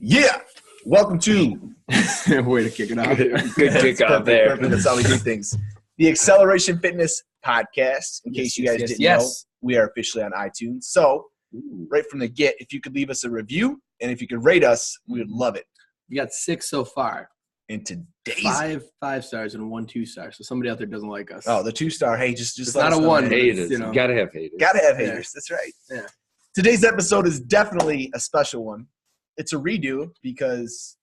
Yeah. Welcome to way to kick it off. Good kick off there. Perfect. That's how we do things. The Xceleration Fitness Podcast. In case you guys didn't know, we are officially on iTunes. So right from the get, if you could leave us a review and if you could rate us, we would love it. We got 6 so far. And today's 5 stars and 1 2-star. So somebody out there doesn't like us. Oh, the 2-star. Hey, just it's let not us a know. 1. Haters. You know. You gotta have haters. Gotta have haters. That's right. Yeah. Today's episode is definitely a special one. It's a redo because,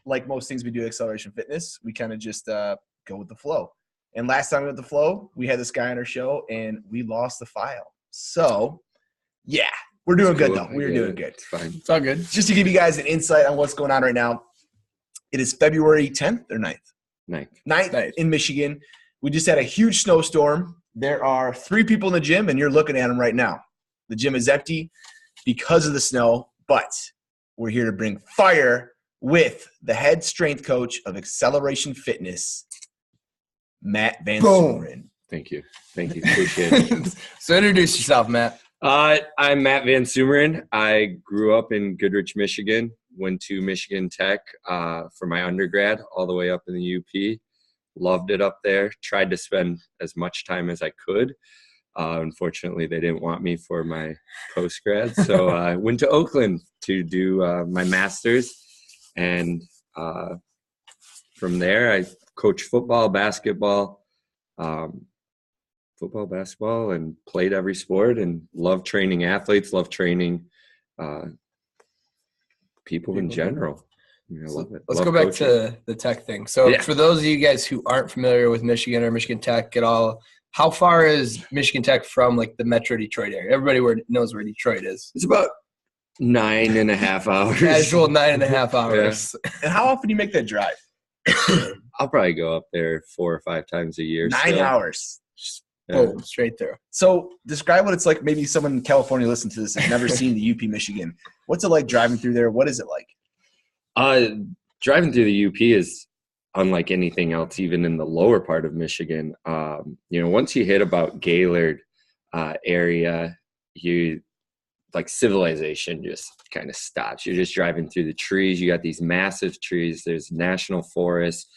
like most things we do at Xceleration Fitness, we kind of just go with the flow. And last time we went with the flow, we had this guy on our show, and we lost the file. So, yeah, we're doing good, though. We're doing good. It's fine. It's all good. Just to give you guys an insight on what's going on right now, it is February 10th or 9th? 9th in Michigan. We just had a huge snowstorm. There are 3 people in the gym, and you're looking at them right now. The gym is empty because of the snow, but we're here to bring fire with the head strength coach of Xceleration Fitness, Matt VanSumeren. Thank you. Appreciate it. So introduce yourself, Matt. I'm Matt VanSumeren. I grew up in Goodrich, Michigan. Went to Michigan Tech for my undergrad all the way up in the UP. Loved it up there. Tried to spend as much time as I could. Unfortunately, they didn't want me for my post-grad. So I went to Oakland to do my master's. And from there, I coached football, basketball, and played every sport and loved training athletes, loved training people in general. I love it. Let's go back to the tech thing. So for those of you guys who aren't familiar with Michigan or Michigan Tech at all, how far is Michigan Tech from like the Metro Detroit area? Everybody knows where Detroit is. It's about 9.5 hours. Casual 9.5 hours. Yeah. And how often do you make that drive? I'll probably go up there 4 or 5 times a year. 9 hours. Just boom, straight through. So describe what it's like. Maybe someone in California listening to this has never seen the UP Michigan. What's it like driving through there? What is it like? Driving through the UP is unlike anything else, even in the lower part of Michigan. Once you hit about Gaylord area, you like civilization just kind of stops. You're just driving through the trees. You got these massive trees. There's national forests.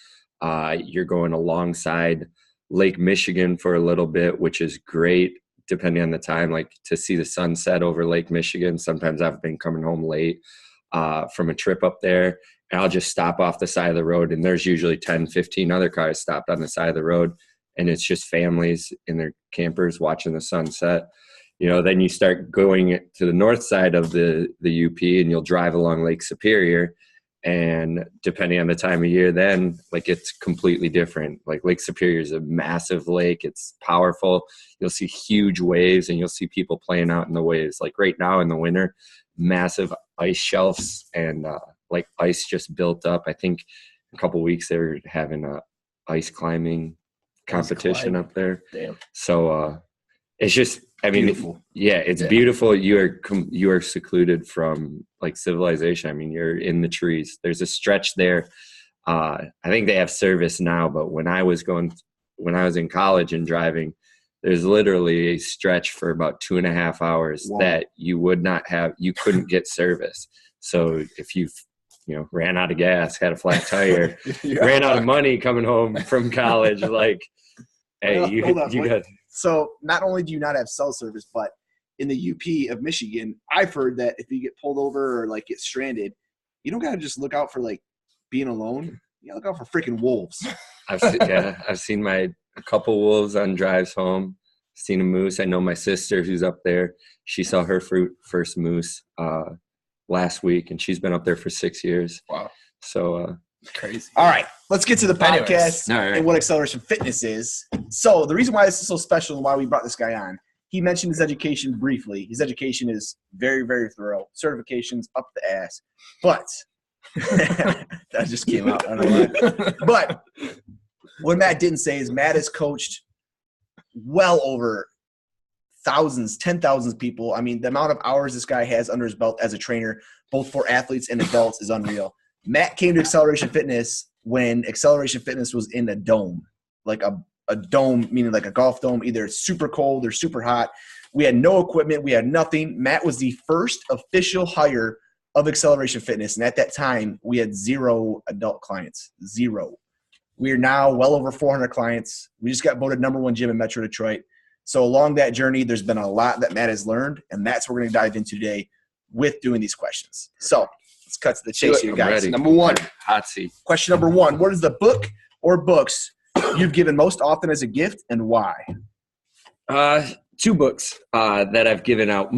You're going alongside Lake Michigan for a little bit, which is great depending on the time, like to see the sunset over Lake Michigan. Sometimes I've been coming home late from a trip up there, and I'll just stop off the side of the road, and there's usually 10, 15 other cars stopped on the side of the road, and it's just families in their campers watching the sunset. Then you start going to the north side of the UP, and you'll drive along Lake Superior, and depending on the time of year, then like it's completely different. Like Lake Superior is a massive lake. It's powerful. You'll see huge waves, and you'll see people playing out in the waves. Like right now in the winter, massive ice shelves and like ice just built up. I think a couple of weeks they were having a ice climbing competition up there. Damn. So it's just, Beautiful. It's beautiful. You are secluded from like civilization. I mean, you're in the trees. There's a stretch there. I think they have service now, but when I was in college and driving, there's literally a stretch for about 2.5 hours that you couldn't get service. So if you ran out of gas, had a flat tire, ran out of money coming home from college, like, hey, you got. So not only do you not have cell service, but in the UP of Michigan, I've heard that if you get pulled over or like get stranded, you don't got to just look out for like being alone. You got to look out for freaking wolves. I've seen a couple wolves on drives home. Seen a moose. I know my sister who's up there. She saw her first moose last week, and she's been up there for 6 years. Wow. So crazy. All right, let's get to the podcast right. and what Xceleration Fitness is. So the reason why this is so special and why we brought this guy on, he mentioned his education briefly. His education is very, very thorough. Certifications up the ass. But that just came out. I don't know why. But what Matt didn't say is Matt has coached well over thousands, 10,000 people. I mean, the amount of hours this guy has under his belt as a trainer, both for athletes and adults, is unreal. Matt came to Xceleration Fitness when Xceleration Fitness was in a dome, like a dome, meaning like a golf dome, either super cold or super hot. We had no equipment. We had nothing. Matt was the first official hire of Xceleration Fitness. And at that time, we had 0 adult clients, 0. We are now well over 400 clients. We just got voted #1 gym in Metro Detroit. So along that journey, there's been a lot that Matt has learned, and that's what we're going to dive into today with doing these questions. So let's cut to the chase here, guys. Ready. Number 1. Hot seat. Question number 1. What is the book or books you've given most often as a gift, and why? 2 books that I've given out.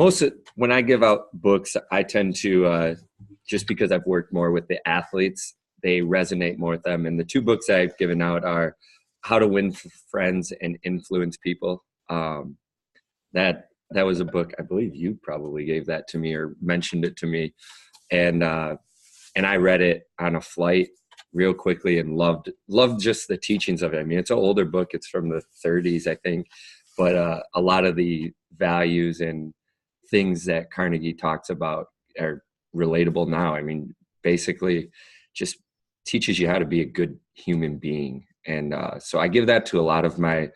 When I give out books, I tend to, just because I've worked more with the athletes, they resonate more with them. And the 2 books I've given out are How to Win Friends and Influence People. That was a book, I believe you probably gave that to me or mentioned it to me. And I read it on a flight real quickly and loved just the teachings of it. I mean, it's an older book. It's from the 30s, I think. But a lot of the values and things that Carnegie talks about are relatable now. I mean, basically just teaches you how to be a good human being. And so I give that to a lot of my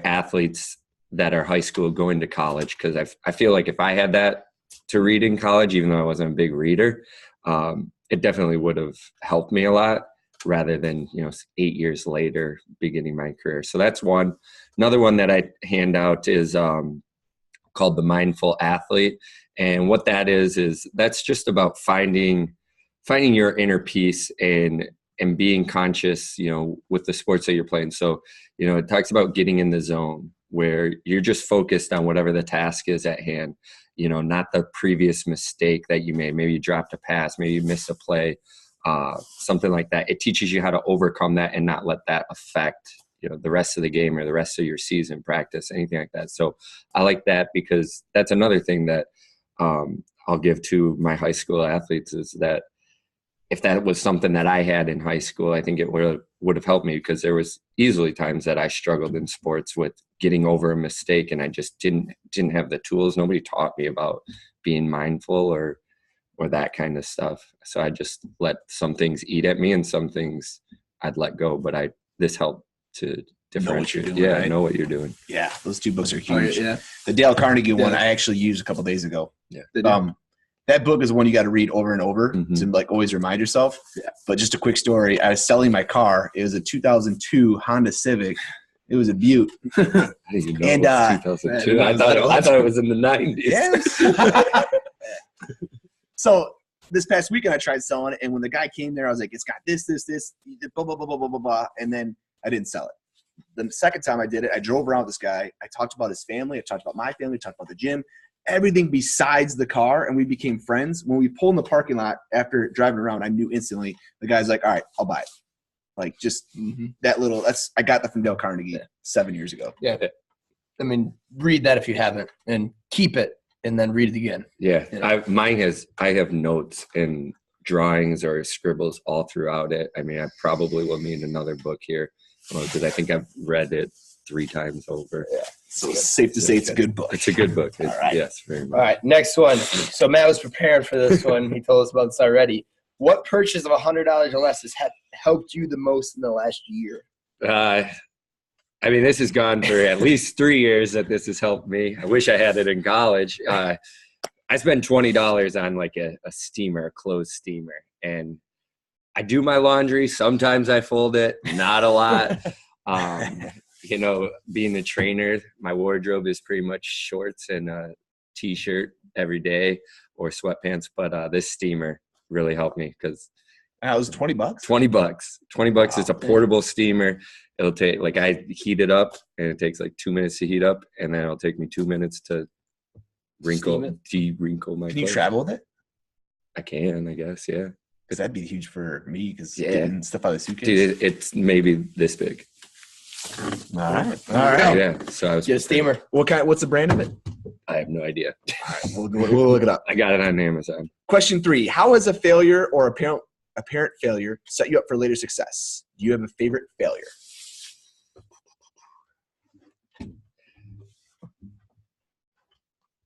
athletes that are high school going to college, because I feel like if I had that to read in college, even though I wasn't a big reader, it definitely would have helped me a lot, rather than 8 years later beginning my career. So that's one. Another one that I hand out is called The Mindful Athlete. And what that is that's just about finding your inner peace and being conscious, with the sports that you're playing. So, it talks about getting in the zone where you're just focused on whatever the task is at hand, not the previous mistake that you made. Maybe you dropped a pass, maybe you missed a play, something like that. It teaches you how to overcome that and not let that affect the rest of the game or the rest of your season, practice, anything like that. So I like that, because that's another thing that I'll give to my high school athletes, is that if that was something that I had in high school, I think it would have helped me, because there was easily times that I struggled in sports with getting over a mistake, and I just didn't have the tools. Nobody taught me about being mindful or that kind of stuff. So I just let some things eat at me, and some things I'd let go. But this helped to differentiate. Know what you're doing, right? I know what you're doing. Yeah, those 2 books are huge. Oh, yeah. The Dale Carnegie one I actually used a couple days ago. Yeah. That book is one you got to read over and over to always remind yourself. Yeah. But just a quick story. I was selling my car. It was a 2002 Honda Civic. It was a beaut. I didn't even know it was 2002. I thought it was in the 90s. Yes. So this past weekend I tried selling it, and when the guy came there, I was like, it's got this, blah, blah, blah, blah, blah, blah, blah. And then I didn't sell it. The second time I did it, I drove around with this guy. I talked about his family. I talked about my family. I talked about the gym. Everything besides the car, and we became friends. When we pulled in the parking lot after driving around, I knew instantly. The guy's like, all right, I'll buy it. Like, just that little – I got that from Dale Carnegie 7 years ago. Yeah. I mean, read that if you haven't, and keep it, and then read it again. Yeah. I have notes and drawings or scribbles all throughout it. I mean, I probably will need another book here, because I think I've read it 3 times over. Yeah. So it's safe to say it's a good book. It's a good book. All right. Yes, very much. All right, next one. So Matt was prepared for this one. He told us about this already. What purchase of $100 or less has helped you the most in the last year? I mean, this has gone for at least 3 years that this has helped me. I wish I had it in college. I spend $20 on like a steamer, a clothes steamer. And I do my laundry. Sometimes I fold it, not a lot. Being a trainer, my wardrobe is pretty much shorts and a T-shirt every day or sweatpants. But this steamer really helped me, because it was $20. $20. It's a portable steamer. It'll take, I heat it up, and it takes 2 minutes to heat up, and then it'll take me 2 minutes to de-wrinkle my clothes. Can you travel with it? I can, I guess, yeah. Because that'd be huge for me, because getting stuff out of the suitcase. Dude, it's maybe this big. All right. Yeah. So I was get a steamer. What's the brand of it? I have no idea. All right, we'll look it up. I got it on Amazon. Question 3: how has a failure or apparent failure set you up for later success? Do you have a favorite failure?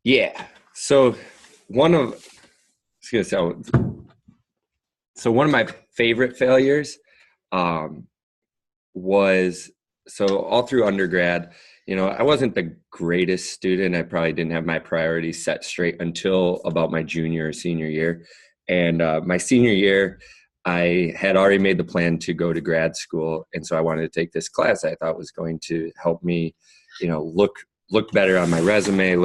Yeah. So one of my favorite failures was, all through undergrad, I wasn't the greatest student. I probably didn't have my priorities set straight until about my junior or senior year. And my senior year, I had already made the plan to go to grad school. And so I wanted to take this class I thought was going to help me, look better on my resume,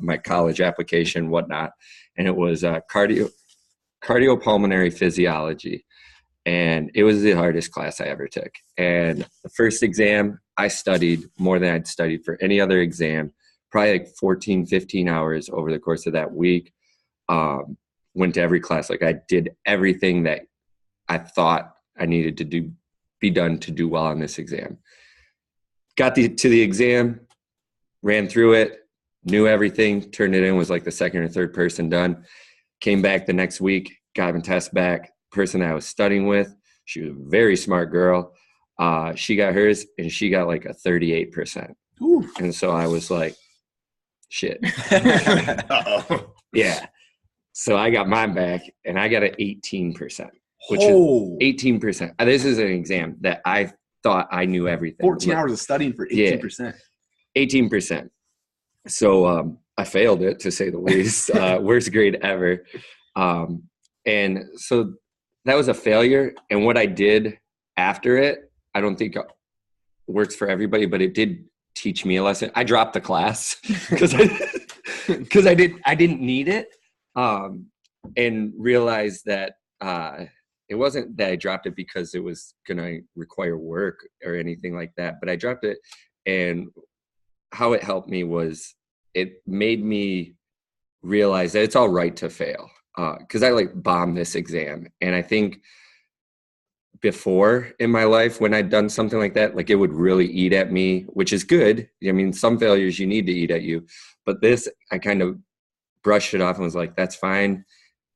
my college application, whatnot. And it was cardiopulmonary physiology. And it was the hardest class I ever took. And the first exam, I studied more than I'd studied for any other exam, probably like 14, 15 hours over the course of that week. Went to every class. Like I did everything that I thought I needed to be done to do well on this exam. Got to the exam, ran through it, knew everything, turned it in, was like the second or third person done. Came back the next week, got my test back. Person I was studying with, she was a very smart girl. She got hers and she got like a 38%. Ooh. And so I was like, shit. Uh-oh. Yeah. So I got mine back and I got an 18%, which is 18%. This is an exam that I thought I knew everything. 14 hours of studying for 18%. Yeah, 18%. So I failed it, to say the least. Worst grade ever. And so that was a failure. And what I did after it, I don't think works for everybody, but it did teach me a lesson. I dropped the class because I didn't need it. And realized that it wasn't that I dropped it because it was going to require work or anything like that, but I dropped it, and how it helped me was it made me realize that it's all right to fail. Because I bombed this exam, and I think before in my life when I'd done something like that, it would really eat at me, which is good. I mean, some failures you need to eat at you, but this, I kind of brushed it off and was like, that's fine.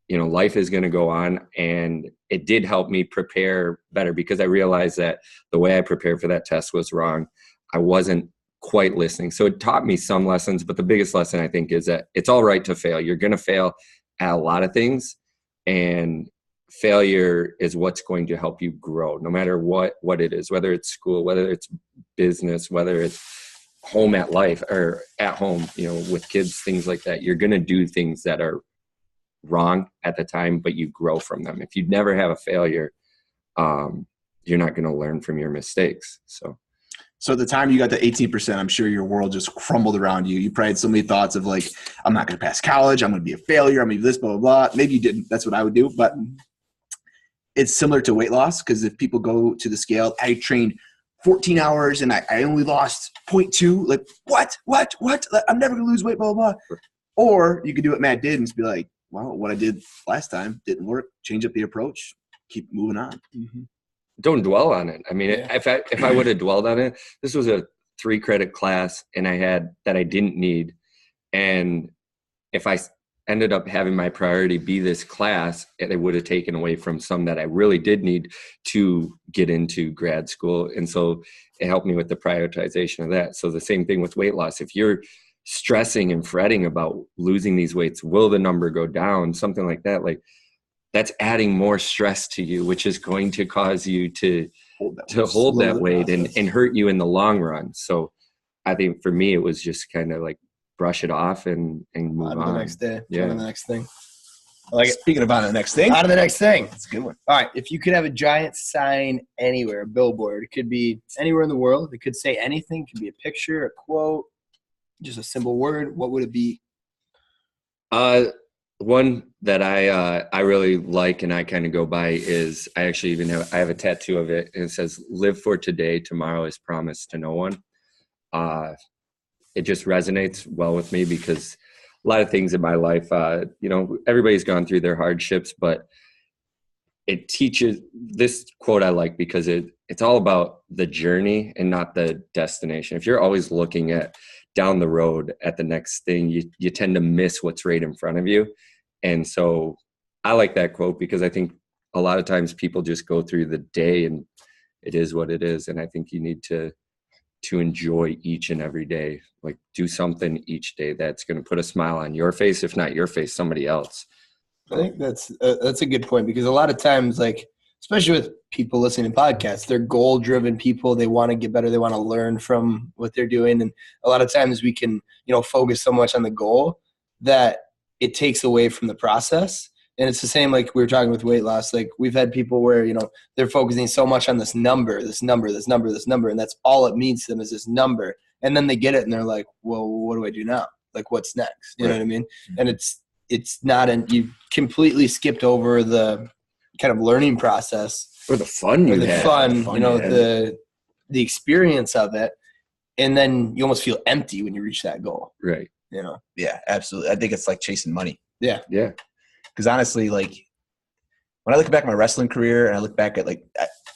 Life is going to go on. And it did help me prepare better because I realized that the way I prepared for that test was wrong. I wasn't quite listening. So it taught me some lessons, but the biggest lesson I think is that it's all right to fail. You're going to fail at a lot of things, and failure is what's going to help you grow, no matter what it is, whether it's school, whether it's business, whether it's home at life or at home, with kids, things like that. You're going to do things that are wrong at the time, but you grow from them. If you never have a failure, you're not going to learn from your mistakes. So at the time you got to 18%, I'm sure your world just crumbled around you. You probably had so many thoughts of I'm not going to pass college. I'm going to be a failure. I'm going to be this, blah, blah, blah. Maybe you didn't. That's what I would do. But it's similar to weight loss, because if people go to the scale, I trained 14 hours and I only lost 0.2. What? I'm never going to lose weight, blah, blah, blah. Or you could do what Matt did and just be like, well, what I did last time didn't work. Change up the approach. Keep moving on. Mm-hmm. Don't dwell on it. I mean, if I would have dwelled on it, this was a 3-credit class and I had that I didn't need. And if I ended up having my priority be this class, it would have taken away from some that I really did need to get into grad school. And so it helped me with the prioritization of that. So the same thing with weight loss. If you're stressing and fretting about losing these weights, will the number go down? Something like that. That's adding more stress to you, which is going to cause you to hold that weight and hurt you in the long run. So I think for me, it was just kind of brush it off and move on. The next day. Yeah. On to the next thing. Speaking of on to the next thing. On to the next thing. That's a good one. All right. If you could have a giant sign anywhere, a billboard, it could be anywhere in the world. It could say anything. It could be a picture, a quote, just a simple word. What would it be? One that I really like and I kind of go by is I actually I have a tattoo of it, and it says, "Live for today. Tomorrow is promised to no one." It just resonates well with me because a lot of things in my life, everybody's gone through their hardships, but it teaches. This quote I like because it's all about the journey and not the destination. If you're always looking at down the road at the next thing, you tend to miss what's right in front of you. And so I like that quote because I think a lot of times people just go through the day and it is what it is. And I think you need to enjoy each and every day, do something each day that's going to put a smile on your face, if not your face, somebody else. I think that's a good point, because a lot of times, especially with people listening to podcasts, they're goal-driven people. They want to get better. They want to learn from what they're doing. And a lot of times we can, focus so much on the goal that it takes away from the process. And it's the same, like we were talking with weight loss. Like we've had people where, you know, they're focusing so much on this number, and that's all it means to them is this number. And then they get it and they're like, well, what do I do now? Like, what's next? You know what I mean? And it's not you completely skipped over the kind of learning process. Or the fun you had. The experience of it. And then you almost feel empty when you reach that goal. Right. You know? Yeah, absolutely. I think it's like chasing money. Yeah. Yeah. Because honestly, like when I look back at my wrestling career and I look back at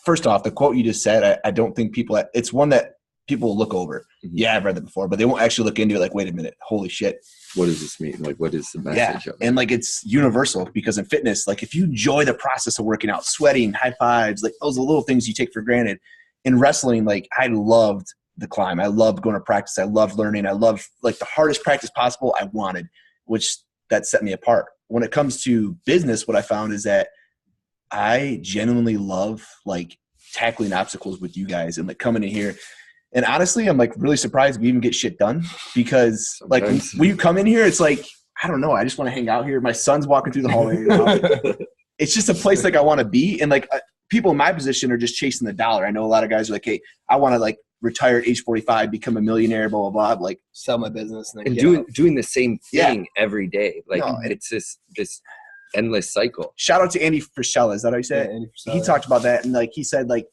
first off, the quote you just said, I don't think it's one that people will look over. Mm-hmm. Yeah, I've read that before, but they won't actually look into it like, wait a minute, holy shit. What does this mean? Like, what is the message of it? And like it's universal because in fitness, like if you enjoy the process of working out, sweating, high fives, like those are little things you take for granted. In wrestling, like I loved the climb. I loved going to practice. I loved learning. I loved like the hardest practice possible I wanted, which that set me apart. When it comes to business, what I found is that I genuinely love like tackling obstacles with you guys and like coming in here. And honestly, I'm like really surprised we even get shit done because like when you come in here, it's like, I don't know. I just want to hang out here. My son's walking through the hallway. It's just a place like I want to be. And like people in my position are just chasing the dollar. I know a lot of guys are like, hey, I want to like retire at age 45, become a millionaire, blah, blah, blah. Like sell my business. And doing the same thing every day. Like it's this endless cycle. Shout out to Andy Frischella. Is that how you say it? Andy Frischella. He talked about that. And like, he said like,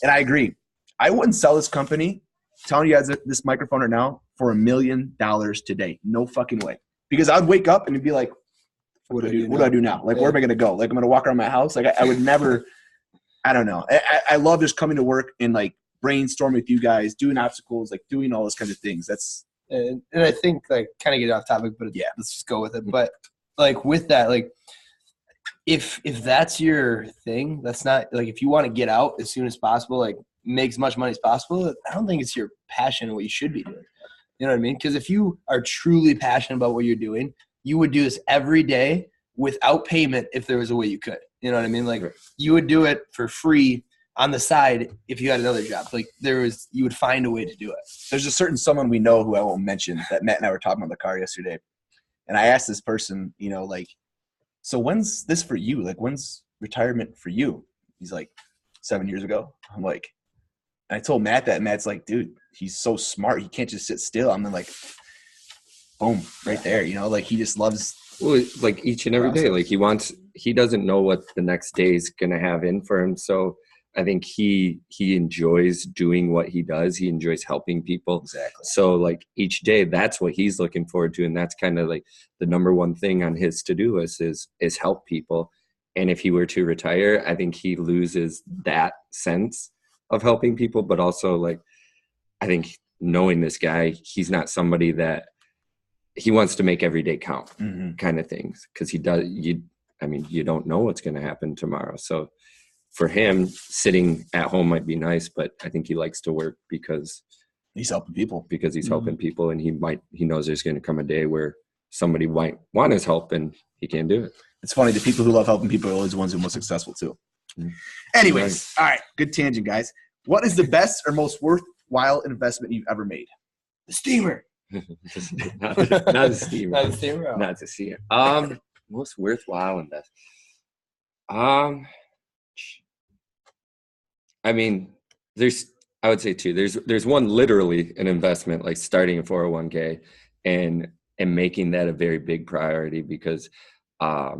and I agree. I wouldn't sell this company, telling you guys this microphone right now, for $1 million today. No fucking way. Because I'd wake up and it'd be like, what do I do now? Like, where am I going to go? Like, I'm going to walk around my house. Like, I would never, I don't know. I love just coming to work and like brainstorming with you guys, doing obstacles, like doing all those kinds of things. And I think like kind of get off topic, but yeah, let's just go with it. But like with that, like if that's your thing, that's not like, if you want to get out as soon as possible, like make as much money as possible, I don't think it's your passion and what you should be doing. You know what I mean? Because if you are truly passionate about what you're doing, you would do this every day without payment if there was a way you could. You know what I mean? Like you would do it for free on the side if you had another job. Like you would find a way to do it. There's a certain someone we know who I won't mention that Matt and I were talking about in the car yesterday. And I asked this person, you know, like, so when's this for you? Like, when's retirement for you? He's like, 7 years ago. I'm like, and I told Matt that, and Matt's like, dude, he's so smart. He can't just sit still. I'm like, boom, right there. You know, like he just loves. Well, like each and every day, like he doesn't know what the next day is going to have in for him. So I think he enjoys doing what he does. He enjoys helping people. Exactly. So like each day, that's what he's looking forward to. And that's kind of like the number one thing on his to-do list is help people. And if he were to retire, I think he loses that sense of helping people. But also like, I think knowing this guy, he's not somebody that he wants to make every day count kind of things. Cause he does, you don't know what's going to happen tomorrow. So for him, sitting at home might be nice, but I think he likes to work because he's helping people. Because he's helping people, and he knows there's going to come a day where somebody might want his help and he can't do it. It's funny. The people who love helping people are always the ones who are most successful too. Anyways, all right, good tangent, guys. What is the best or most worthwhile investment you've ever made? The steamer. not the steamer. Not the steamer. Not the steamer. Most worthwhile investment. I mean, I would say two. There's one literally an investment, like starting a 401k and making that a very big priority because I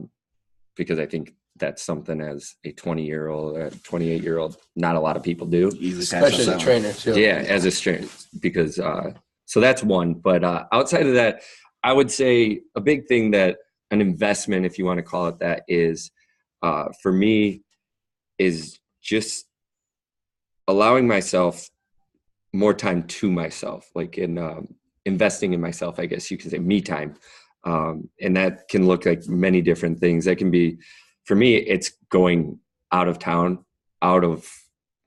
think that's something as a 20-year-old or 28-year-old, not a lot of people do. Especially as a trainer too. Yeah, as a trainer, because so that's one. But outside of that, I would say a big thing that an investment, if you want to call it that, is for me is just allowing myself more time to myself, like in investing in myself, I guess you could say, me time. And that can look like many different things. That can be, for me, it's going out of town, out of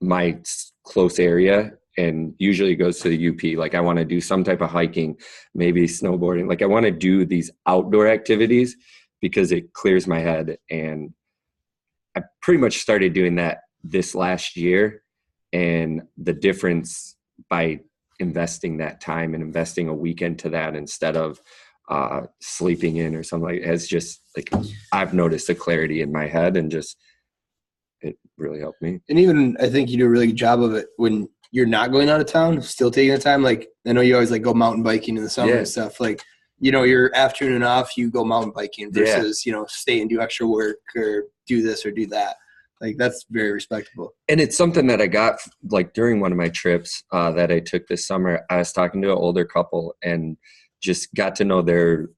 my close area, and usually it goes to the UP. Like I want to do some type of hiking, maybe snowboarding. Like I want to do these outdoor activities because it clears my head. And I pretty much started doing that this last year. And the difference by investing that time and investing a weekend to that instead of sleeping in or something like, has just like, I've noticed a clarity in my head, and just, it really helped me. And even I think you do a really good job of it when you're not going out of town, still taking the time. Like, I know you always like go mountain biking in the summer and stuff. Like, you know, your afternoon off, you go mountain biking versus, you know, stay and do extra work or do this or do that. Like, that's very respectable. And it's something that I got like during one of my trips that I took this summer. I was talking to an older couple and just got to know their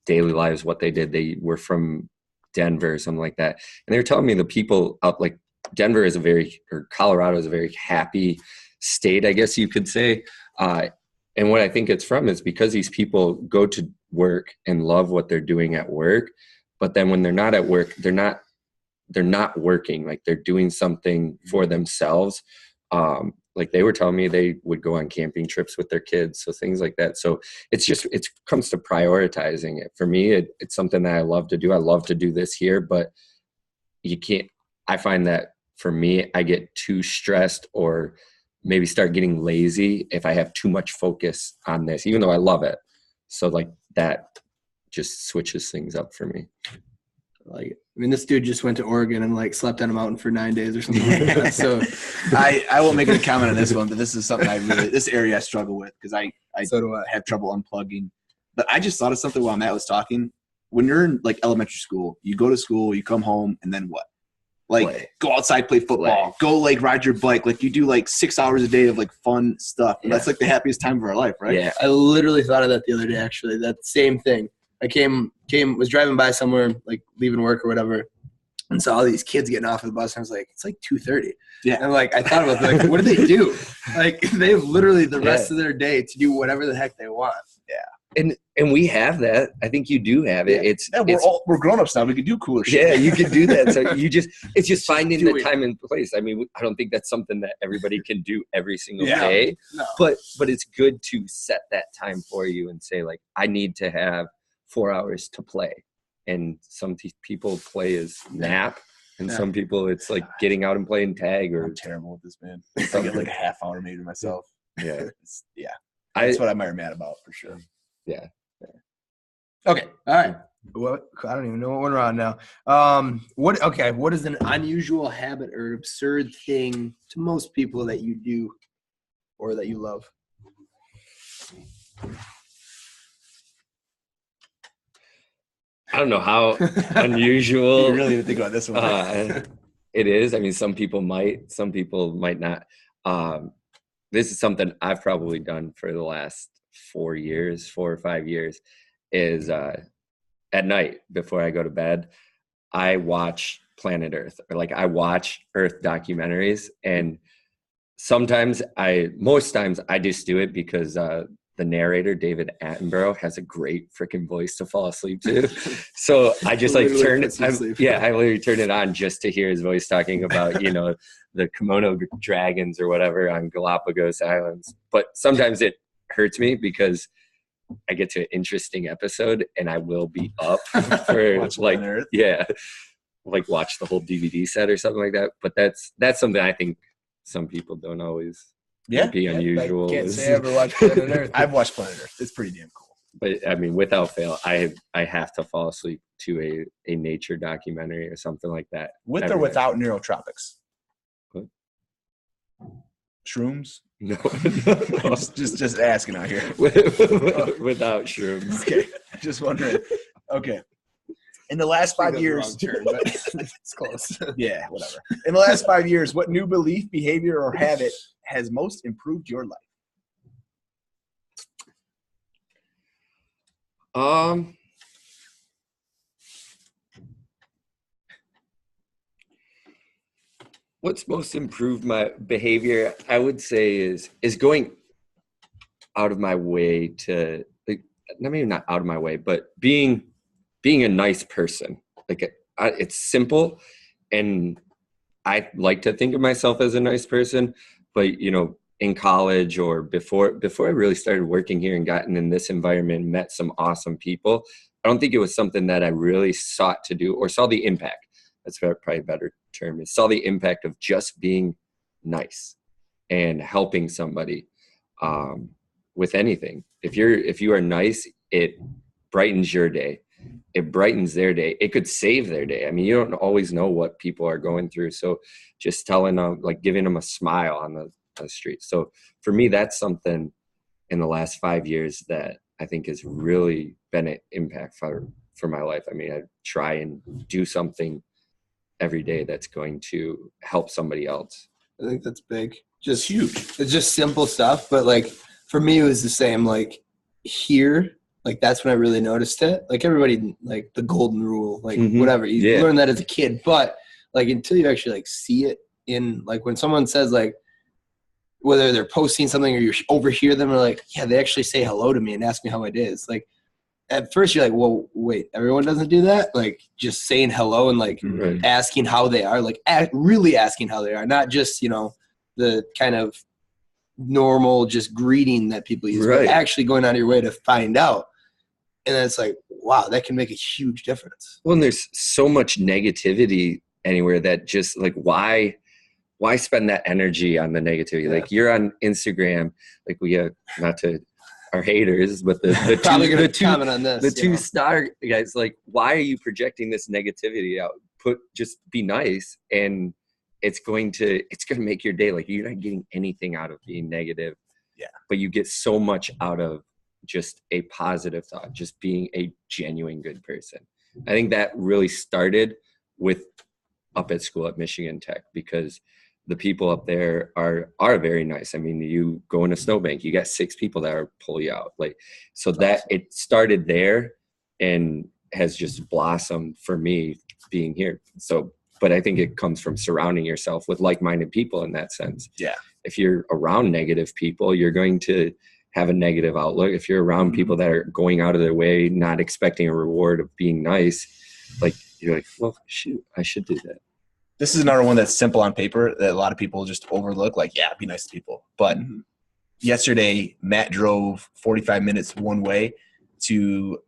daily lives, what they did. They were from Denver or something like that. And they were telling me the people up, like Denver is Colorado is a very happy state, I guess you could say. And what I think it's from is because these people go to work and love what they're doing at work, but then when they're not at work, they're not working, like they're doing something for themselves. Like they were telling me they would go on camping trips with their kids. So things like that. So it comes to prioritizing it. For me, it's something that I love to do. I love to do this here, but I find that for me, I get too stressed or maybe start getting lazy if I have too much focus on this, even though I love it. So like that just switches things up for me. Like, I mean, this dude just went to Oregon and like slept on a mountain for 9 days or something like that. So I won't make a comment on this one, but this is something this area I struggle with because I have trouble unplugging. But I just thought of something while Matt was talking. When you're in like elementary school, you go to school, you come home, and then what? Like go outside, play football, go like ride your bike. Like you do like 6 hours a day of like fun stuff. And that's like the happiest time of our life, right? Yeah. I literally thought of that the other day, actually. That same thing. I was driving by somewhere, like leaving work or whatever, and saw all these kids getting off of the bus. And I was like, it's like 2:30. Yeah. And like, I thought about like, what do they do? Like they have literally the rest of their day to do whatever the heck they want. Yeah. And we have that. I think you do have it. We're grown-ups now. We can do cooler shit. Yeah, you can do that. So it's just finding the time and place. I mean, I don't think that's something that everybody can do every single day. No. But it's good to set that time for you and say like, I need to have 4 hours to play. And some people play as nap, and some people it's like getting out and playing tag. Or I'm terrible with this, man. I get like a half hour maybe to myself. Yeah. That's what I'm mad about for sure. Yeah. Okay. All right. What? I don't even know what we're on now. What is an unusual habit or absurd thing to most people that you do or that you love? I don't know how unusual. You really didn't think about this one. It is. I mean, some people might not. This is something I've probably done for the last 4 or 5 years, is at night before I go to bed, I watch Planet Earth, or like I watch Earth documentaries. And most times I just do it because the narrator, David Attenborough, has a great freaking voice to fall asleep to. So I just like I literally turn it on just to hear his voice talking about, you know, the Komodo dragons or whatever on Galapagos Islands. But sometimes it hurts me because I get to an interesting episode and I will be up for like, like watch the whole DVD set or something like that. But that's something I think some people don't always be unusual. I can't say I ever watched Planet Earth. I've watched Planet Earth. It's pretty damn cool. But I mean, without fail, I have to fall asleep to a nature documentary or something like that. With or without neurotropics? What? Shrooms? No. just asking out here. Without shrooms. Okay. Just wondering. Okay. In the last 5 years. Turn, but it's close. Yeah, whatever. In the last 5 years, what new belief, behavior, or habit has most improved your life? What's most improved my behavior, I would say, is going out of my way to, like, maybe not out of my way, but being a nice person. Like, it's simple, and I like to think of myself as a nice person, but, you know, in college or before I really started working here and gotten in this environment, met some awesome people, I don't think it was something that I really sought to do or saw the impact. That's probably a better term. Is saw the impact of just being nice and helping somebody with anything. If you are nice, it brightens your day. It brightens their day. It could save their day. I mean, you don't always know what people are going through. So just telling them, like giving them a smile on the street. So for me, that's something in the last 5 years that I think has really been an impact for my life. I mean, I try and do something every day that's going to help somebody else. I think that's big. Just huge. It's just simple stuff. But like for me, it was the same. Like here, like that's when I really noticed it. Like everybody, like the golden rule, like whatever. You learn that as a kid. But like until you actually like see it in, like when someone says like, whether they're posting something or you overhear them, or like, yeah, they actually say hello to me and ask me how it is. Like at first you're like, well, wait, everyone doesn't do that? Like just saying hello and like asking how they are, like really asking how they are, not just, you know, the kind of normal just greeting that people use, but actually going out of your way to find out. And then it's like, wow, that can make a huge difference. Well, and there's so much negativity anywhere that just like, why spend that energy on the negativity? Yeah. Like you're on Instagram, like we have, not to our haters, but the two star guys, like, why are you projecting this negativity out? Just be nice, and it's going to make your day. Like you're not getting anything out of being negative. Yeah. But you get so much out of just a positive thought, just being a genuine good person. I think that really started with up at school at Michigan Tech, because the people up there are very nice. I mean, you go in a snowbank, you got 6 people that are pull you out. Like, so that it started there and has just blossomed for me being here. So, but I think it comes from surrounding yourself with like-minded people in that sense. Yeah. If you're around negative people, you're going to have a negative outlook. If you're around people that are going out of their way, not expecting a reward of being nice, like you're like, well, shoot, I should do that. This is another one that's simple on paper that a lot of people just overlook. Like, yeah, be nice to people. But yesterday, Matt drove 45 minutes one way to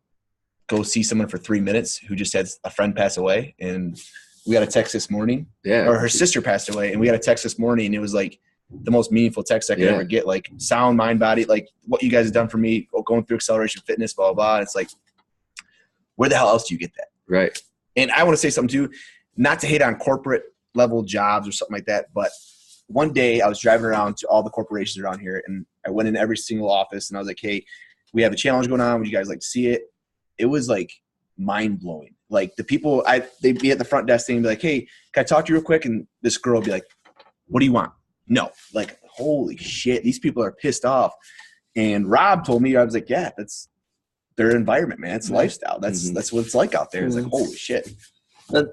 go see someone for 3 minutes who just had a friend pass away. And we got a text this morning. Yeah. Or her sister passed away. And we got a text this morning. And it was like the most meaningful text I could ever get. Like sound, mind, body, like what you guys have done for me, going through Xceleration Fitness, blah, blah, blah. And it's like, where the hell else do you get that? Right. And I want to say something too. Not to hate on corporate level jobs or something like that, but one day I was driving around to all the corporations around here, and I went in every single office, and I was like, hey, we have a challenge going on. Would you guys like to see it? It was like mind-blowing. Like the people, they'd be at the front desk and be like, hey, can I talk to you real quick? And this girl would be like, what do you want? No. Like, holy shit, these people are pissed off. And Rob told me, I was like, yeah, that's their environment, man. It's a lifestyle. That's what it's like out there. It's like, holy shit.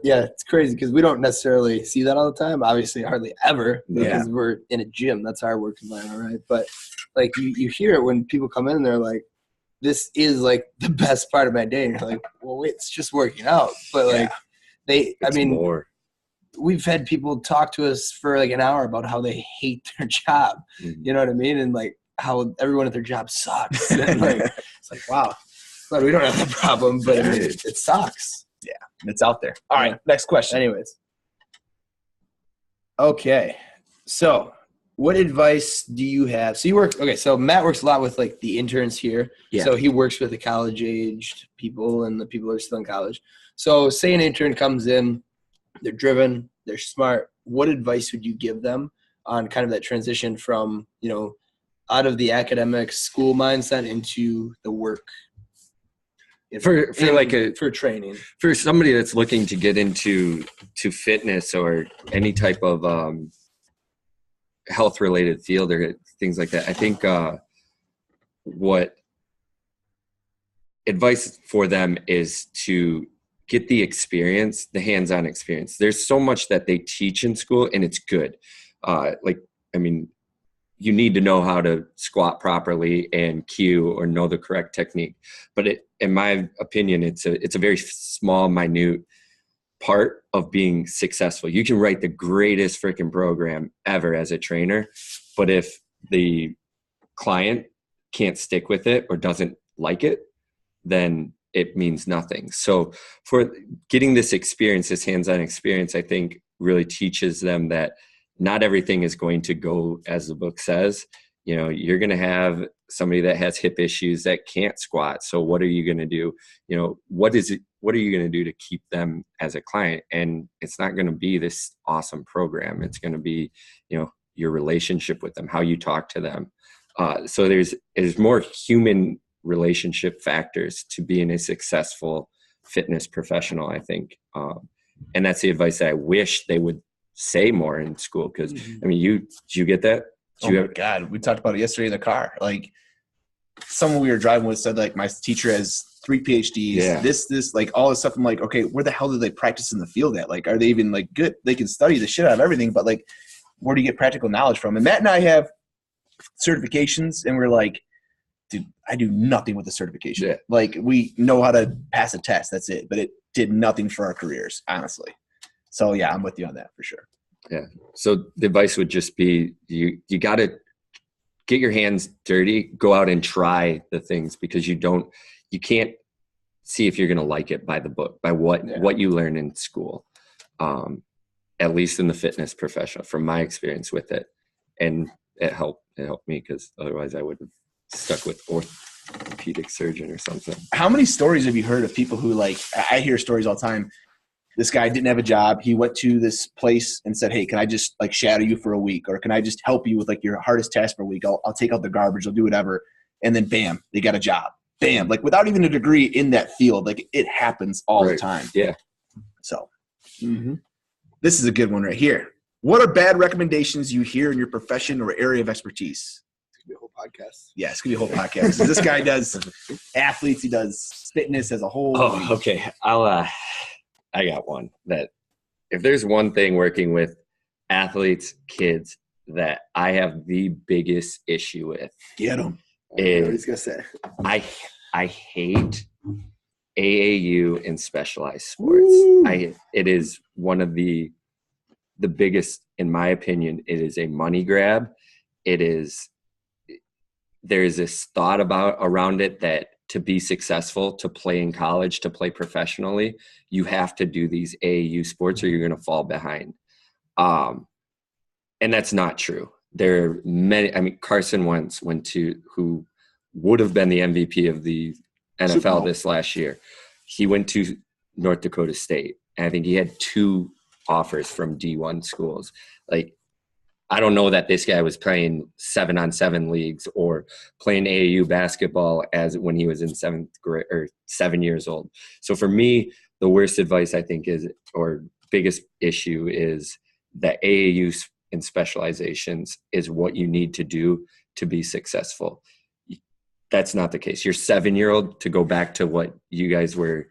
Yeah, it's crazy because we don't necessarily see that all the time. Obviously, hardly ever, because we're in a gym. That's our work environment, right? But like you hear it when people come in and they're like, this is like the best part of my day. And you're like, well, wait, it's just working out. But like we've had people talk to us for like an hour about how they hate their job. You know what I mean? And like how everyone at their job sucks. And like, it's like, wow, glad we don't have that problem, but I mean, it sucks. Yeah, it's out there. All right, next question. Anyways. Okay. So what advice do you have? So Matt works a lot with like the interns here. Yeah. So he works with the college-aged people and the people who are still in college. So say an intern comes in, they're driven, they're smart. What advice would you give them on kind of that transition from, you know, out of the academic school mindset into the work? For training, for somebody that's looking to get into fitness or any type of health related field or things like that, I think what advice for them is to get the experience, the hands-on experience. There's so much that they teach in school, and it's good. You need to know how to squat properly and cue or know the correct technique. But in my opinion, it's a very small, minute part of being successful. You can write the greatest freaking program ever as a trainer, but if the client can't stick with it or doesn't like it, then it means nothing. So for getting this experience, this hands-on experience, I think really teaches them that not everything is going to go as the book says. you're going to have somebody that has hip issues that can't squat. So what are you going to do? What are you going to do to keep them as a client? And it's not going to be this awesome program. It's going to be, your relationship with them, how you talk to them. So there's more human relationship factors to being a successful fitness professional, I think. And that's the advice that I wish they would say more in school. Cause did you get that? My God, we talked about it yesterday in the car. Like someone we were driving with said, like, my teacher has 3 PhDs, this, like all this stuff. I'm like, okay, where the hell do they practice in the field at? Like, are they even like good? They can study the shit out of everything, but like, where do you get practical knowledge from? And Matt and I have certifications, and we're like, dude, I do nothing with the certification. Yeah. Like, we know how to pass a test. That's it. But it did nothing for our careers, honestly. So yeah, I'm with you on that for sure. Yeah. So the advice would just be, you got to get your hands dirty, go out and try the things, because you can't see if you're going to like it by the book, by what you learn in school. At least in the fitness profession, from my experience with it. And it helped me, because otherwise I would have stuck with orthopedic surgeon or something. How many stories have you heard of people who, like, I hear stories all the time. This guy didn't have a job. He went to this place and said, hey, can I just like shadow you for a week? Or can I just help you with like your hardest task for a week? I'll take out the garbage. I'll do whatever. And then bam, they got a job. Bam. Like, without even a degree in that field. Like, it happens all the time. Yeah. So this is a good one right here. What are bad recommendations you hear in your profession or area of expertise? It's going to be a whole podcast. Yeah, it's going to be a whole podcast. This guy does athletes. He does fitness as a whole. Oh, okay. I got one that, if there's one thing working with athletes, kids, that I have the biggest issue with. Get him. What he's going to say. I hate AAU and specialized sports. It is one of the biggest, in my opinion. It is a money grab. There is this thought around it that to be successful, to play in college, to play professionally, you have to do these AAU sports or you're going to fall behind. And that's not true. There are many. Carson Wentz who would have been the MVP of the NFL this last year. He went to North Dakota State, and I think he had 2 offers from D1 schools. Like, I don't know that this guy was playing 7-on-7 leagues or playing AAU basketball as when he was in 7th grade or 7 years old. So for me, the worst advice I think or biggest issue is that AAU and specializations is what you need to do to be successful. That's not the case. Your 7-year-old, to go back to what you guys were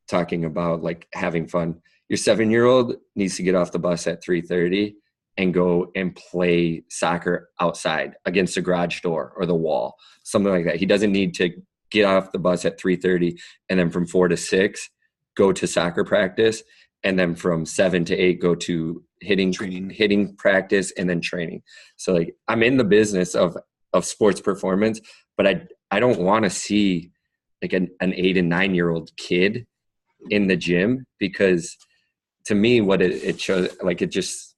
talking about, like having fun, your 7-year-old needs to get off the bus at 3:30 and go and play soccer outside against the garage door or the wall, something like that. He doesn't need to get off the bus at 3:30 and then from 4 to 6 go to soccer practice, and then from 7 to 8 go to hitting practice and then training. So like, I'm in the business of sports performance, but I don't want to see like an 8 and 9-year-old kid in the gym, because to me what it shows, like, it just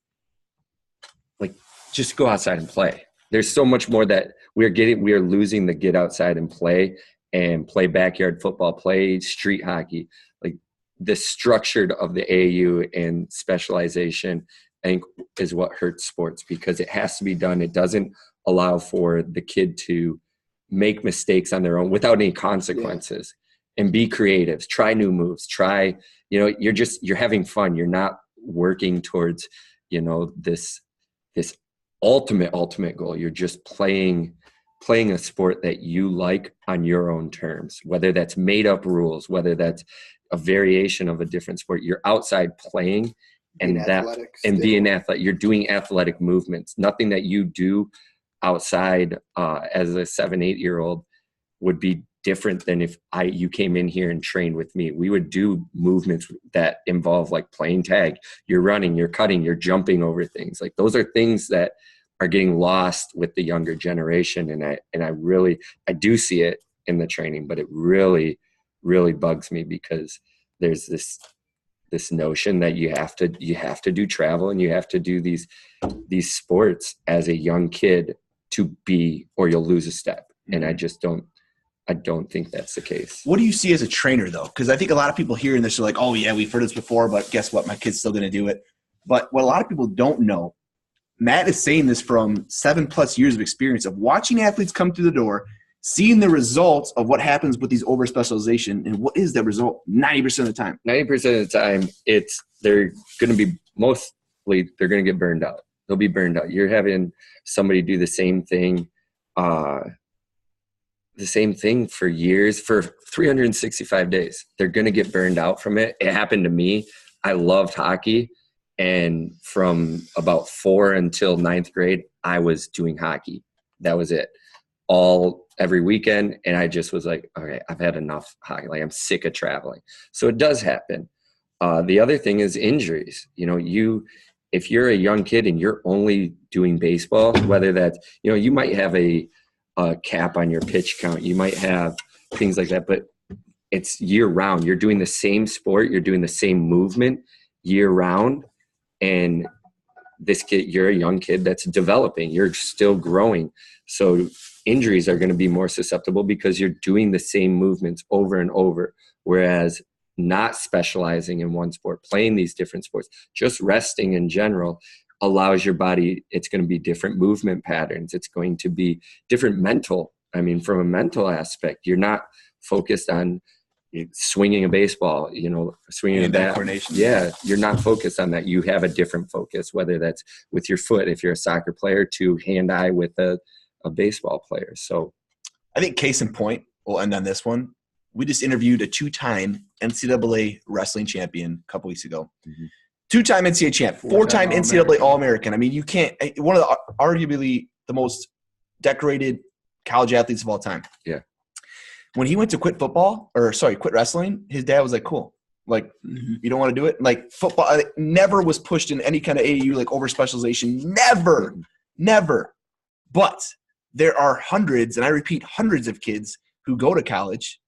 go outside and play. There's so much more that we are losing the get outside and play backyard football, play street hockey. Like, the structured of the AAU and specialization, I think, is what hurts sports, because it has to be done. It doesn't allow for the kid to make mistakes on their own without any consequences and be creative, try new moves, you're having fun. You're not working towards, this ultimate goal. You're just playing a sport that you like on your own terms, whether that's made up rules, whether that's a variation of a different sport. You're outside playing being athletic. You're doing athletic movements. Nothing that you do outside as a 7-8-year-old would be different than if you came in here and trained with me. We would do movements that involve like playing tag. You're running, you're cutting, you're jumping over things. Like, those are things that are getting lost with the younger generation. And I do see it in the training, but it really, really bugs me, because there's this notion that you have to do travel and you have to do these sports as a young kid to be, or you'll lose a step. And I don't think that's the case. What do you see as a trainer, though? Because I think a lot of people hearing this are like, oh, yeah, we've heard this before, but guess what? My kid's still going to do it. But what a lot of people don't know, Matt is saying this from 7+ years of experience of watching athletes come through the door, seeing the results of what happens with these over-specialization. And what is that result 90% of the time? 90% of the time, they're going to be they're going to get burned out. They'll be burned out. You're having somebody do the same thing for years, for 365 days. They're going to get burned out from it. It happened to me. I loved hockey. And from about 4 until 9th grade, I was doing hockey. That was it. Every weekend. And I just was like, okay, I've had enough hockey. Like, I'm sick of traveling. So it does happen. The other thing is injuries. If you're a young kid and you're only doing baseball, whether that's, you might have a cap on your pitch count. You might have things like that, but it's year round. You're doing the same sport. You're doing the same movement year round. And this kid, you're a young kid that's developing. You're still growing. So injuries are going to be more susceptible because you're doing the same movements over and over. Whereas not specializing in one sport, playing these different sports, just resting in general allows your body, it's going to be different movement patterns. It's going to be different from a mental aspect. You're not focused on swinging a baseball, swinging a bat. Coordination. Yeah, you're not focused on that. You have a different focus, whether that's with your foot, if you're a soccer player, to hand-eye with a baseball player. So I think case in point, we'll end on this one. We just interviewed a 2-time NCAA wrestling champion a couple weeks ago. Mm-hmm. 2-time NCAA champ, 4-time NCAA All-American. I mean, you can't – one of the arguably the most decorated college athletes of all time. Yeah. When he went to quit wrestling, his dad was like, cool. Like, you don't want to do it? Like, football never was pushed in any kind of AAU, like, over-specialization. Never. But there are hundreds, and I repeat, hundreds of kids who go to college.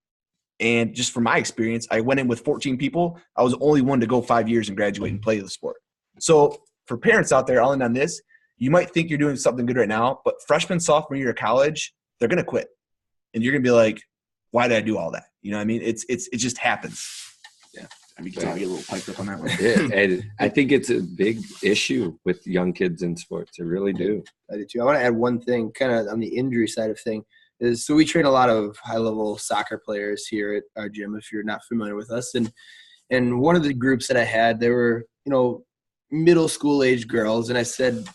And just from my experience, I went in with 14 people. I was the only one to go 5 years and graduate and play the sport. So for parents out there, I'll end on this. You might think you're doing something good right now, but freshman, sophomore year of college, they're going to quit. And you're going to be like, why did I do all that? You know what I mean? It just happens. Yeah. I mean, you can get a little piped up on that one. Yeah, and I think it's a big issue with young kids in sports. I really do. I do too. I want to add one thing kind of on the injury side of thing. So we train a lot of high-level soccer players here at our gym, if you're not familiar with us. And one of the groups that I had, they were, middle school age girls. And I said,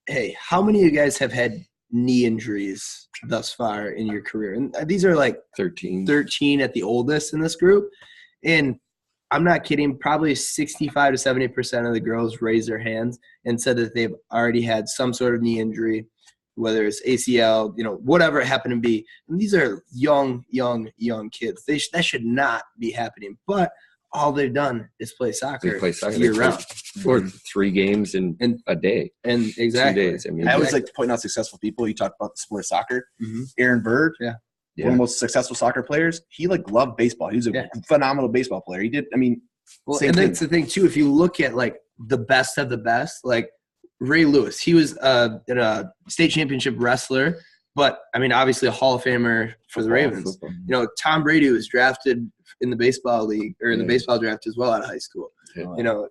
hey, how many of you guys have had knee injuries thus far in your career? And these are like 13 at the oldest in this group. And I'm not kidding, probably 65 to 70% of the girls raised their hands and said that they've already had some sort of knee injury, whether it's ACL, whatever it happened to be. And these are young kids. That should not be happening. But all they've done is play soccer year round. For 3 games in a day. And exactly. 2 days. I always like to point out successful people. You talk about the sport of soccer. Mm-hmm. Aaron Bird, one of the most successful soccer players. He loved baseball. He was a phenomenal baseball player. He did, that's the thing too. If you look at the best of the best, Ray Lewis, he was a state championship wrestler, but obviously a Hall of Famer for the Ravens. Tom Brady was drafted in the baseball league or in the baseball draft as well out of high school. Yeah.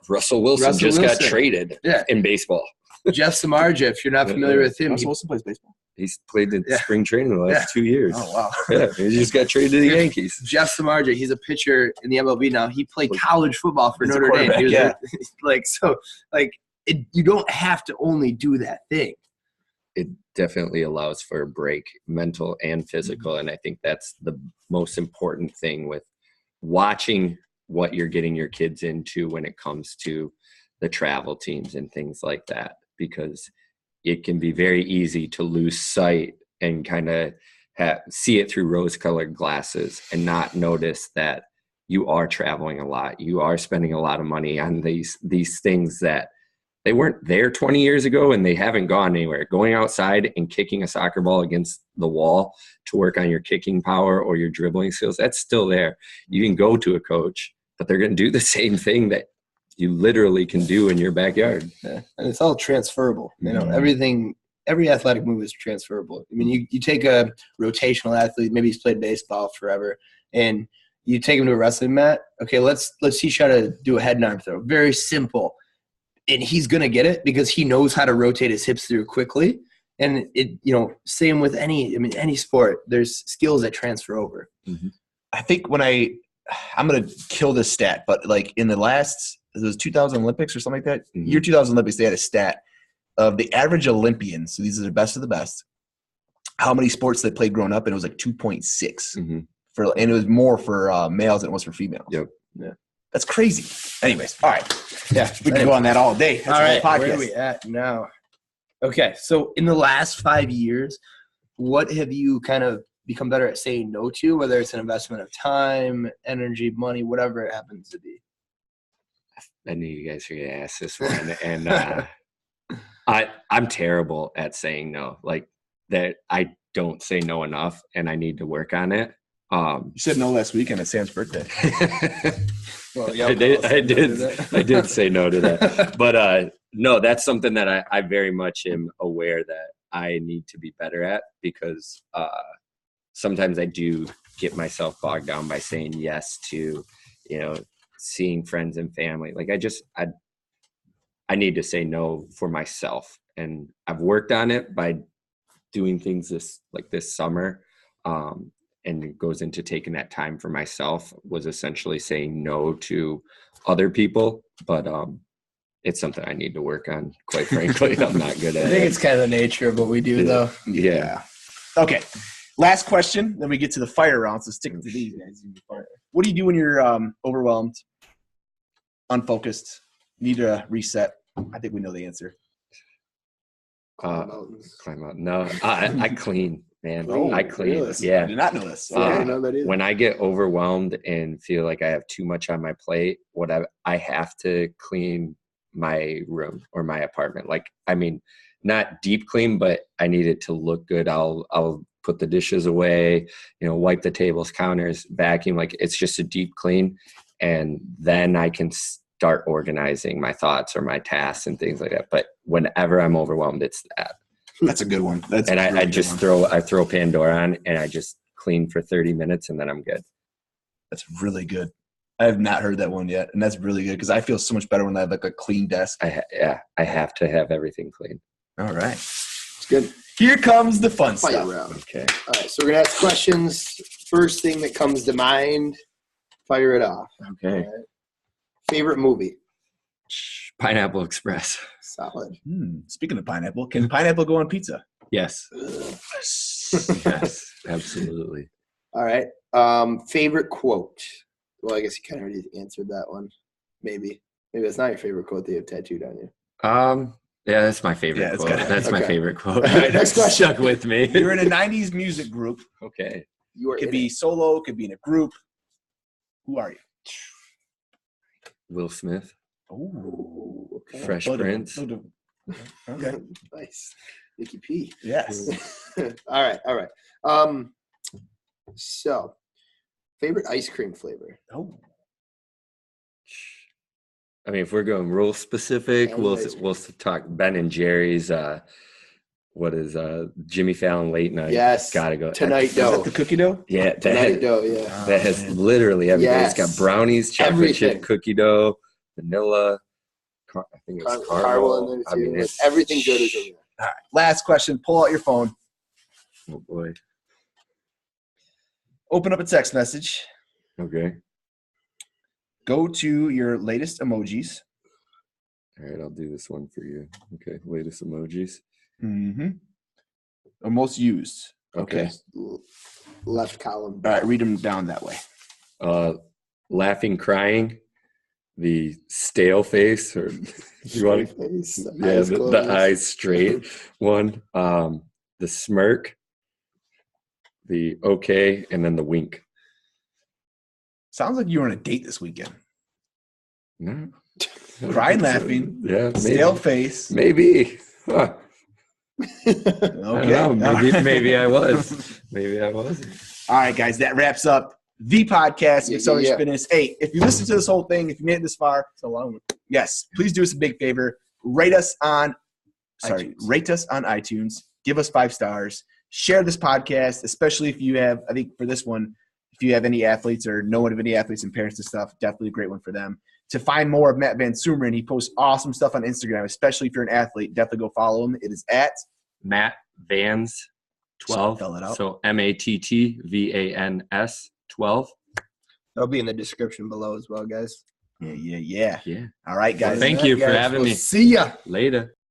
Russell Wilson got traded in baseball. Jeff Samardzija, if you're not familiar with him, Russell Wilson plays baseball. He's played in spring training the last 2 years. Oh, wow. Yeah, he just got traded to the Yankees. Jeff Samardzija, he's a pitcher in the MLB now. He played college football for Notre Dame. He was you don't have to only do that thing. It definitely allows for a break, mental and physical. And I think that's the most important thing with watching what you're getting your kids into when it comes to the travel teams and things like that, because it can be very easy to lose sight and kind of see it through rose-colored glasses and not notice that you are traveling a lot. You are spending a lot of money on these things that they weren't there 20 years ago and they haven't gone anywhere. Going outside and kicking a soccer ball against the wall to work on your kicking power or your dribbling skills, that's still there. You can go to a coach, but they're going to do the same thing that you literally can do in your backyard. Yeah. And it's all transferable. Everything every athletic move is transferable. I mean, you take a rotational athlete, maybe he's played baseball forever, and you take him to a wrestling mat. Okay, let's teach how to do a head and arm throw. Very simple. And he's going to get it because he knows how to rotate his hips through quickly. And same with any sport, there's skills that transfer over. Mm-hmm. I think I'm going to kill this stat, but like in the last, it was 2000 Olympics or something like that. Mm-hmm. Year 2000 Olympics, they had a stat of the average Olympians. So these are the best of the best. How many sports they played growing up, and it was like 2.6. Mm-hmm. And it was more for males than it was for females. Yep. Yeah. That's crazy. Anyways, all right. Yeah, we can go on that all day. That's all right, podcast. where are we at now? Okay, so in the last 5 years, what have you kind of become better at saying no to, whether it's an investment of time, energy, money, whatever it happens to be? I knew you guys were going to ask this one. And I'm terrible at saying no. Like that, I don't say no enough, and I need to work on it. You said no last weekend at Sam's birthday. Well, yeah, I did say no to that. But no, that's something that I very much am aware that I need to be better at, because sometimes I do get myself bogged down by saying yes to, seeing friends and family. Like I need to say no for myself. And I've worked on it by doing things this summer. And it goes into taking that time for myself, was essentially saying no to other people. But it's something I need to work on, quite frankly. I'm not good at it. I think it's kind of the nature of what we do, though. Yeah. Okay. Last question, then we get to the fire round, so stick to these guys. What do you do when you're overwhelmed, unfocused, need a reset? I think we know the answer. Climb out. No, I clean. Man, I clean. Really? Yeah. I did not know this. I didn't know that either. When I get overwhelmed and feel like I have too much on my plate, I have to clean my room or my apartment. Like, I mean, not deep clean, but I need it to look good. I'll put the dishes away, wipe the tables, counters, vacuum. Like, it's just a deep clean, and then I can start organizing my thoughts or my tasks and things like that. But whenever I'm overwhelmed, it's that. That's a good one. I just throw Pandora on, and I just clean for 30 minutes, and then I'm good. That's really good. I have not heard that one yet, and that's really good because I feel so much better when I have like a clean desk. I have to have everything clean. All right. It's good. Here comes the fun stuff. Round. Okay. All right, so we're going to ask questions. First thing that comes to mind, fire it off. Okay. Right. Favorite movie? Pineapple Express. Solid. Speaking of pineapple, can pineapple go on pizza? Yes. Yes, absolutely. All right. Favorite quote? Well, I guess you kind of already answered that one. Maybe it's not your favorite quote that you have tattooed on you. Yeah, that's my favorite quote. That's my favorite quote. All right, next question. Stuck with me. You're in a 90s music group. Okay. You could be solo, could be in a group. Who are you? Will Smith. Oh, okay. Fresh Prince. Okay. Nice. Nicky P. Yes. All right. So, favorite ice cream flavor? Oh. I mean, if we're going real specific, we'll talk Ben and Jerry's. What is Jimmy Fallon late night? Yes. Gotta go. Tonight dough. Is that the cookie dough? Yeah. Tonight dough, yeah. That has literally everything. Yes. It's got brownies, chocolate chip cookie dough, vanilla. I think it's caramel. In there too. I mean, everything good is in there. All right. Last question. Pull out your phone. Oh, boy. Open up a text message. Okay. Go to your latest emojis. All right, I'll do this one for you. Okay, latest emojis. Mm-hmm. Or most used. Okay. Left column. All right, read them down that way. Laughing, crying, the stale face, or you want the eyes straight one. The smirk, the okay, and then the wink. Sounds like you were on a date this weekend. No. Crying, laughing. Yeah. Stale face. Maybe. Huh. Okay. I don't know. Maybe I was. Maybe I wasn't. All right, guys. That wraps up the podcast. Xceleration Fitness. Hey, if you listen to this whole thing, if you made it this far, so long. Yes, please do us a big favor. Rate us on rate us on iTunes. Give us 5 stars. Share this podcast, especially if you have, I think for this one, if you have any athletes or know of any athletes and parents and stuff, definitely a great one for them. To find more of Matt VanSumeren, he posts awesome stuff on Instagram, especially if you're an athlete. Definitely go follow him. It is at Matt Vans 12. Spell it out. So MATTVANS 12. That'll be in the description below as well, guys. Yeah. Yeah. All right, guys. Well, thank you for having me. See ya. Later.